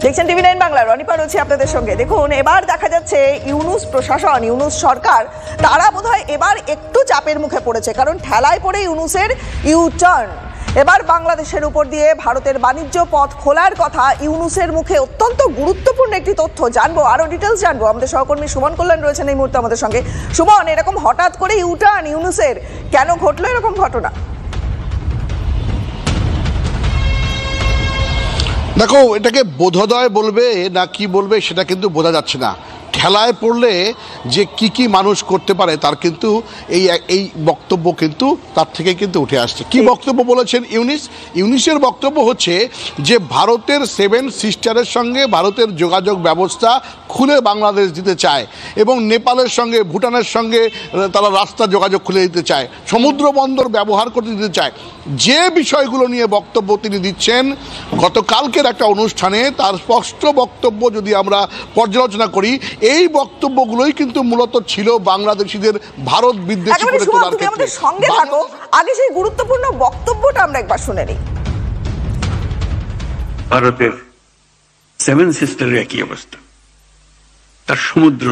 দেখছেন টিভি9 বাংলা, রনিপা রয়েছে আপনাদের সঙ্গে। দেখুন, এবার দেখা যাচ্ছে ইউনূস প্রশাসন, ইউনূস সরকার, তারা বোধহয় এবার একটু চাপের মুখে পড়েছে, কারণ ঠেলায় পড়ে ইউনূসের ইউটার্ন। এবার বাংলাদেশের উপর দিয়ে ভারতের বাণিজ্য পথ খোলার কথা ইউনূসের মুখে। অত্যন্ত গুরুত্বপূর্ণ একটি তথ্য জানবো, আরো ডিটেলস জানবো। আমাদের সহকর্মী সুমন কল্যাণ রয়েছেন এই মুহূর্তে আমাদের সঙ্গে। সুমন, এরকম হঠাৎ করে ইউটার্ন ইউনূসের, কেন ঘটলো এরকম ঘটনা? দেখো, এটাকে বোধোদয় বলবে না কি বলবে সেটা কিন্তু বোঝা যাচ্ছে না। ঠেলায় পড়লে যে কি মানুষ করতে পারে তার কিন্তু এই বক্তব্য কিন্তু তার থেকে কিন্তু উঠে আসছে। কি বক্তব্য বলেছেন ইউনিসের বক্তব্য হচ্ছে যে ভারতের 7 সিস্টারের সঙ্গে ভারতের যোগাযোগ ব্যবস্থা খুলে বাংলাদেশ দিতে চায় এবং নেপালের সঙ্গে ভুটানের সঙ্গে তারা রাস্তা যোগাযোগ খুলে দিতে চায়, সমুদ্র বন্দর ব্যবহার করতে দিতে চায়। যে বিষয়গুলো নিয়ে বক্তব্য তিনি দিচ্ছেন গতকালকের একটা অনুষ্ঠানে, তার স্পষ্ট বক্তব্য যদি আমরা পর্যালোচনা করি, এই বক্তব্যগুলোই কিন্তু মূলত ছিল বাংলাদেশিদের ভারত বিদ্বেষী করে তোলার ক্ষেত্রে। আমাদের সঙ্গে থাকো, আগে সেই গুরুত্বপূর্ণ বক্তব্যটা আমরা একবার শুনে নিই। ভারতের 7 সিস্টারের একই অবস্থা, তার সমুদ্র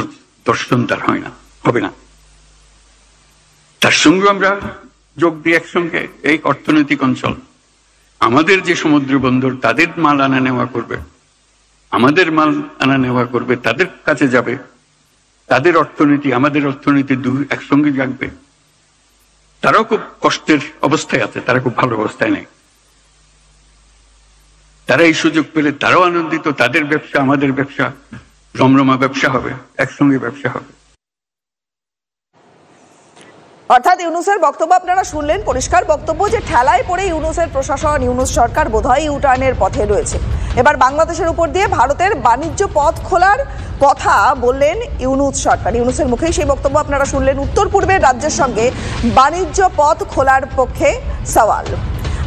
দর্শন তার হয় না, হবে না। তার সঙ্গে আমরা যোগ দিয়ে একসঙ্গে এই অর্থনৈতিক অঞ্চল, আমাদের যে সমুদ্র বন্দর, তাদের মাল আনা নেওয়া করবে, আমাদের মাল আনা নেওয়া করবে, তাদের কাছে যাবে, তাদের অর্থনীতি আমাদের অর্থনীতি একসঙ্গে জাগবে। তারাও খুব কষ্টের অবস্থায় আছে, তারা খুব ভালো অবস্থায় নেই। তারা এই সুযোগ পেলে তারাও আনন্দিত, তাদের ব্যবসা আমাদের ব্যবসা রমরমা ব্যবসা হবে, একসঙ্গে ব্যবসা হবে। অর্থাৎ ইউনূসের বক্তব্য আপনারা শুনলেন, পরিষ্কার বক্তব্য যে ঠেলায় পড়ে ইউনূসের প্রশাসন, ইউনূস সরকার বোধহয় ইউটার্নের পথে রয়েছে। এবার বাংলাদেশের উপর দিয়ে ভারতের বাণিজ্য পথ খোলার কথা বললেন ইউনূস সরকার। ইউনূসের মুখেই সেই বক্তব্য আপনারা শুনলেন। উত্তর পূর্বের রাজ্যের সঙ্গে বাণিজ্য পথ খোলার পক্ষে সওয়াল।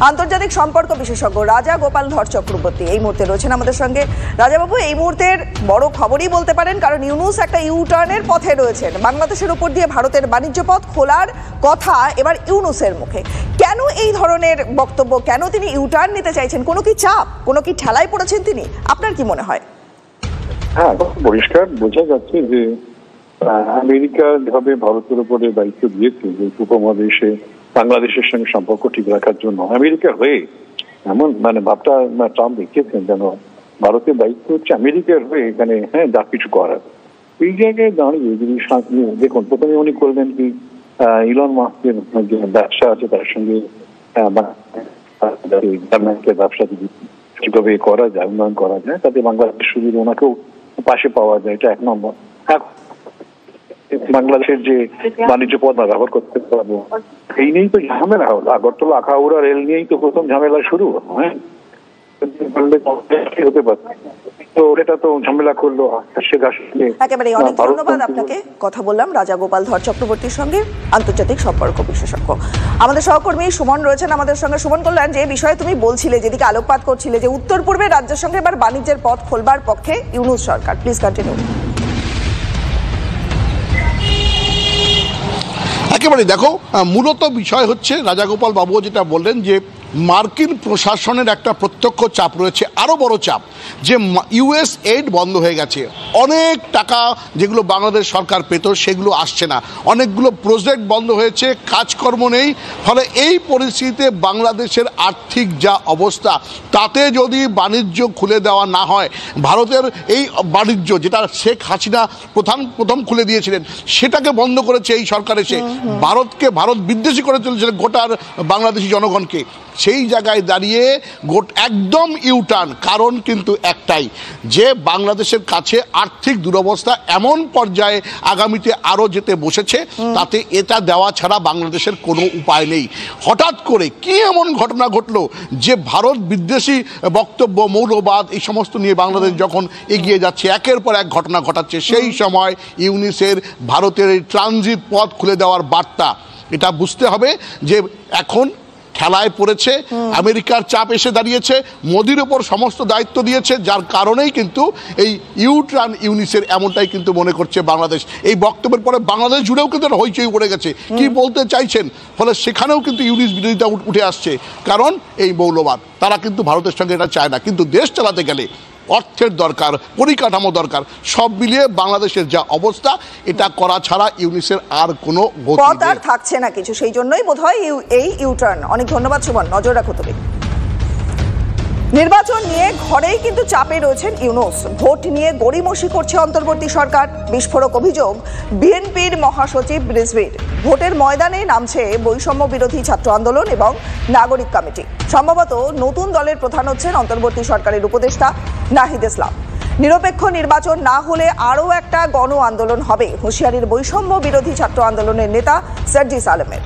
আন্তর্জাতিক সম্পর্ক বিশেষজ্ঞ রাজা গোপাল ধর চক্রবর্তী এই মুহূর্তে রয়েছেন আমাদের সঙ্গে। রাজাবাবু, এই মুহূর্তের বড় খবরই বলতে পারেন, কারণ ইউনূস একটা ইউটার্নের পথে রয়েছেন। বাংলাদেশের উপর দিয়ে ভারতের বাণিজ্য পথ খোলার কথা এবার ইউনূসের মুখে। কেন এই ধরনের বক্তব্য, কেন তিনি ইউটার্ন নিতে চাইছেন? কোনো কি চাপ, কোনো কি ঠেলায় পড়েছেন তিনি? আপনার কি মনে হয়? হ্যাঁ, পরিষ্কার বোঝা যাচ্ছে যে আমেরিকা যেভাবে ভারতের উপরে দায়িত্ব দিয়েছে যে উপমহাদেশে বাংলাদেশের সঙ্গে সম্পর্ক ঠিক রাখার জন্য, আমেরিকার হয়ে এমন ভাবটা ট্রাম্প দেখিয়েছেন যেন ভারতের দায়িত্ব হচ্ছে আমেরিকার হয়ে এখানে যা কিছু করার। এই জায়গায় দাঁড়িয়ে যদি দেখুন, প্রথমে উনি করবেন কি, ইলন মাস্কের যে ব্যবসা আছে তার সঙ্গে ব্যবসা যদি কিভাবে করা যায়, উন্নয়ন করা যায়, তাতে বাংলাদেশ সুবিধা ওনাকেও পাশে পাওয়া যায়, এটা 1 নম্বর। বাংলাদেশের যে বাণিজ্য পথ ব্যবহার করতে পারবো, এই নিয়েই তো ঝামেলা হলো। আগরতলা আখাউড়া রেল নিয়েই তো প্রথম ঝামেলা শুরু হলো। হতে পারে তো এটা তো ঝামেলা করলো। একেবারে অনেক ধন্যবাদ আপনাকে। কথা বললাম রাজা গোপাল ধর চক্রবর্তীর সঙ্গে, আন্তর্জাতিক সম্পর্ক বিশেষজ্ঞ। আমাদের সহকর্মী সুমন রয়েছেন আমাদের সঙ্গে। সুমন কল্যাণ, যে বিষয়ে তুমি বলছিলে, যেদিকে আলোকপাত করছিলে, যে উত্তর পূর্বের রাজ্যের সঙ্গে এবার বাণিজ্যের পথ খোলবার পক্ষে ইউনূস সরকার, প্লিজ কন্টিনিউ। একেবারে দেখো, মূলত বিষয় হচ্ছে রাজাগোপাল বাবুও যেটা বললেন যে মার্কিন প্রশাসনের একটা প্রত্যক্ষ চাপ রয়েছে, আরও বড় চাপ, যে ইউএস এইড বন্ধ হয়ে গেছে। অনেক টাকা যেগুলো বাংলাদেশ সরকার পেত সেগুলো আসছে না, অনেকগুলো প্রজেক্ট বন্ধ হয়েছে, কাজকর্ম নেই। ফলে এই পরিস্থিতিতে বাংলাদেশের আর্থিক যা অবস্থা, তাতে যদি বাণিজ্য খুলে দেওয়া না হয়, ভারতের এই বাণিজ্য যেটা শেখ হাসিনা প্রথম খুলে দিয়েছিলেন, সেটাকে বন্ধ করেছে এই সরকার এসে, ভারত বিদ্বেষী করে চলেছিলেন গোটার বাংলাদেশি জনগণকে। সেই জায়গায় দাঁড়িয়ে একদম ইউটার্ন। কারণ কিন্তু একটাই, যে বাংলাদেশের কাছে আর্থিক দুরবস্থা এমন পর্যায়ে আগামীতে আরও যেতে বসেছে, তাতে এটা দেওয়া ছাড়া বাংলাদেশের কোনো উপায় নেই। হঠাৎ করে কি এমন ঘটনা ঘটলো যে ভারত বিদ্বেষী বক্তব্য, মৌলবাদ, এই সমস্ত নিয়ে বাংলাদেশ যখন এগিয়ে যাচ্ছে, একের পর এক ঘটনা ঘটাচ্ছে, সেই সময় ইউনিসের ভারতের এই ট্রানজিট পথ খুলে দেওয়ার বার্তা, এটা বুঝতে হবে যে এখন খেলায় পড়েছে, আমেরিকার চাপ এসে দাঁড়িয়েছে, মোদির ওপর সমস্ত দায়িত্ব দিয়েছে, যার কারণেই কিন্তু এই ইউটার্ন ইউনিসের এমনটাই কিন্তু মনে করছে বাংলাদেশ। এই বক্তব্যের পরে বাংলাদেশ জুড়েও কিন্তু হইচই পড়ে গেছে, কি বলতে চাইছেন। ফলে সেখানেও কিন্তু ইউনিস বিরোধিতা উঠে আসছে, কারণ এই মৌলবাদ, তারা কিন্তু ভারতের সঙ্গে এটা চায় না। কিন্তু দেশ চালাতে গেলে অর্থের দরকার, পরিকাঠামো দরকার, সব মিলিয়ে বাংলাদেশের যা অবস্থা, এটা করা ছাড়া ইউনিসের আর কোনো গতি পথ আর থাকছে না কিছু। সেই জন্যই বোধহয় এই ইউটার্ন। অনেক ধন্যবাদ সুমন, নজর রাখো তুমি। নির্বাচন নিয়ে ঘরেই কিন্তু চাপে রয়েছেন ইউনূস। ভোট নিয়ে গড়িমসি করছে অন্তর্বর্তী সরকার। বিস্ফোরক অভিযোগ বিএনপির মহাসচিব রিজভীর। ভোটের ময়দানে নামছে বৈষম্য বিরোধী ছাত্র আন্দোলন এবং নাগরিক কমিটি। সম্ভবত নতুন দলের প্রধান হচ্ছেন অন্তর্বর্তী সরকারের উপদেষ্টা নাহিদ ইসলাম। নিরপেক্ষ নির্বাচন না হলে আরও একটা গণ আন্দোলন হবে, হুঁশিয়ারির বৈষম্য বিরোধী ছাত্র আন্দোলনের নেতা সার্জিস আলমের।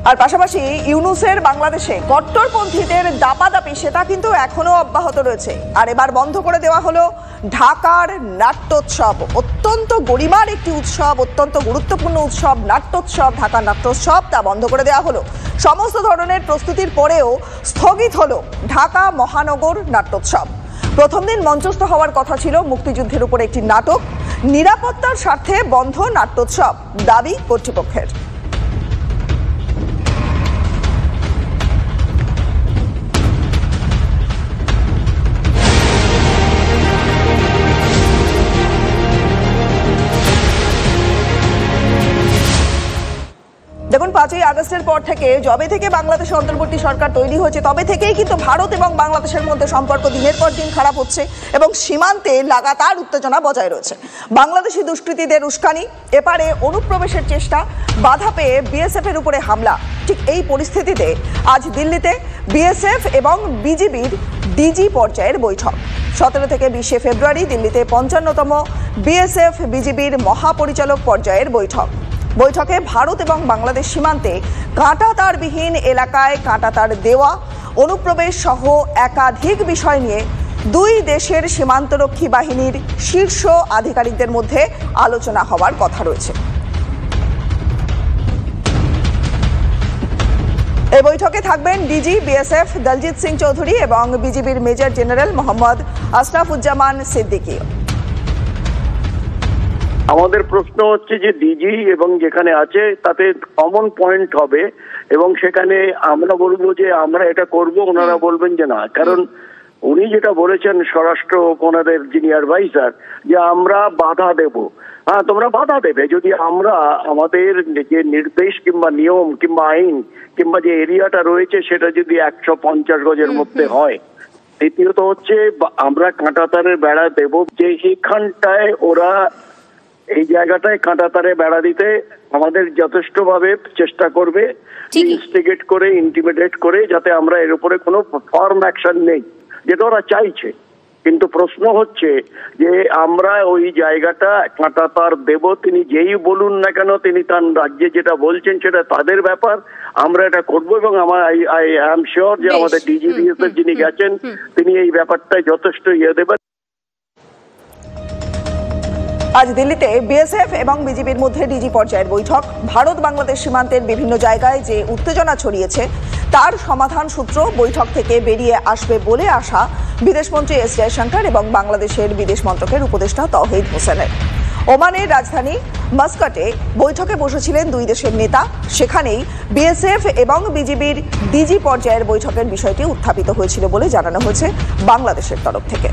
আর পাশাপাশি ইউনূসের বাংলাদেশে কট্টরপন্থীদের দাপাদাপি সেটা কিন্তু এখনো অব্যাহত রয়েছে। আর এবার বন্ধ করে দেওয়া হলো ঢাকার নাট্যোৎসব। অত্যন্ত গরিমার একটি উৎসব, অত্যন্ত গুরুত্বপূর্ণ উৎসব নাট্যোৎসব, ঢাকার নাট্যোৎসব, তা বন্ধ করে দেওয়া হলো। সমস্ত ধরনের প্রস্তুতির পরেও স্থগিত হলো ঢাকা মহানগর নাট্যোৎসব। প্রথম দিন মঞ্চস্থ হওয়ার কথা ছিল মুক্তিযুদ্ধের উপর একটি নাটক। নিরাপত্তার স্বার্থে বন্ধ নাট্যোৎসব, দাবি কর্তৃপক্ষের। দেখুন, 5ই আগস্টের পর থেকে, যবে থেকে বাংলাদেশে অন্তর্বর্তী সরকার তৈরি হয়েছে, তবে থেকেই কিন্তু ভারত এবং বাংলাদেশের মধ্যে সম্পর্ক দিনের পর দিন খারাপ হচ্ছে এবং সীমান্তে লাগাতার উত্তেজনা বজায় রয়েছে। বাংলাদেশি দুষ্কৃতীদের উস্কানি, এপারে অনুপ্রবেশের চেষ্টা, বাধা পেয়ে বিএসএফ এর উপরে হামলা। ঠিক এই পরিস্থিতিতে আজ দিল্লিতে বিএসএফ এবং বিজিবির ডিজি পর্যায়ের বৈঠক। 17 থেকে 20 ফেব্রুয়ারি দিল্লিতে 55তম বিএসএফ বিজিবির মহাপরিচালক পর্যায়ের বৈঠক। বৈঠকে ভারত এবং বাংলাদেশ সীমান্তে কাঁটাতারবিহীন এলাকায় কাঁটাতার দেওয়া, অনুপ্রবেশ সহ একাধিক বিষয় নিয়ে দুই দেশের সীমান্তরক্ষী বাহিনীর শীর্ষ আধিকারিকদের মধ্যে আলোচনা হওয়ার কথা রয়েছে। এই বৈঠকে থাকবেন ডিজি বিএসএফ দলজিৎ সিং চৌধুরী এবং বিজিবির মেজর জেনারেল মোহাম্মদ আশরাফুজ্জামান সিদ্দিকী। আমাদের প্রশ্ন হচ্ছে যে ডিজি এবং যেখানে আছে তাতে কমন পয়েন্ট হবে এবং সেখানে আমরা বলবো যে আমরা এটা করব, ওনারা বলবেন যে না। কারণ উনি যেটা বলেছেন স্বরাষ্ট্র ওনাদের যিনি অ্যাডভাইজার, যে আমরা বাধা দেব। হ্যাঁ, তোমরা বাধা দেবে যদি আমরা আমাদের যে নির্দেশ কিংবা নিয়ম কিংবা আইন কিংবা যে এরিয়াটা রয়েছে সেটা যদি 150 গজের মধ্যে হয়। দ্বিতীয়ত হচ্ছে আমরা কাঁটাতারের বেড়া দেব, যে এখানটায় ওরা এই জায়গাটায় কাঁটাতারে বেড়া দিতে আমাদের যথেষ্ট ভাবে চেষ্টা করবে, ইনস্টিগেট করে ইন্টিমিডেট করে, যাতে আমরা এর উপরে কোনো ফার্ম অ্যাকশন নেই, যেটা ওরা চাইছে। কিন্তু প্রশ্ন হচ্ছে যে আমরা ওই জায়গাটা কাঁটাতার দেব, তিনি যেই বলুন না কেন, তিনি তার রাজ্যে যেটা বলছেন সেটা তাদের ব্যাপার, আমরা এটা করবো। এবং আমার আই এম শিওর যে আমাদের ডিজিবিএস এর যিনি গেছেন তিনি এই ব্যাপারটায় যথেষ্ট দেবেন। আজ দিল্লিতে বিএসএফ এবং বিজিবির মধ্যে ডিজি পর্যায়ের বৈঠক। ভারত বাংলাদেশ সীমান্তের বিভিন্ন জায়গায় যে উত্তেজনা ছড়িয়েছে তার সমাধান সূত্র বৈঠক থেকে বেরিয়ে আসবে বলে আশা বিদেশমন্ত্রী এস জয়শঙ্কর এবং বাংলাদেশের বিদেশ মন্ত্রকের উপদেষ্টা তৌহিদ হোসেনের। ওমানের রাজধানী মাস্কাটে বৈঠকে বসেছিলেন দুই দেশের নেতা। সেখানেই বিএসএফ এবং বিজিবির ডিজি পর্যায়ের বৈঠকের বিষয়টি উত্থাপিত হয়েছিল বলে জানানো হয়েছে বাংলাদেশের তরফ থেকে।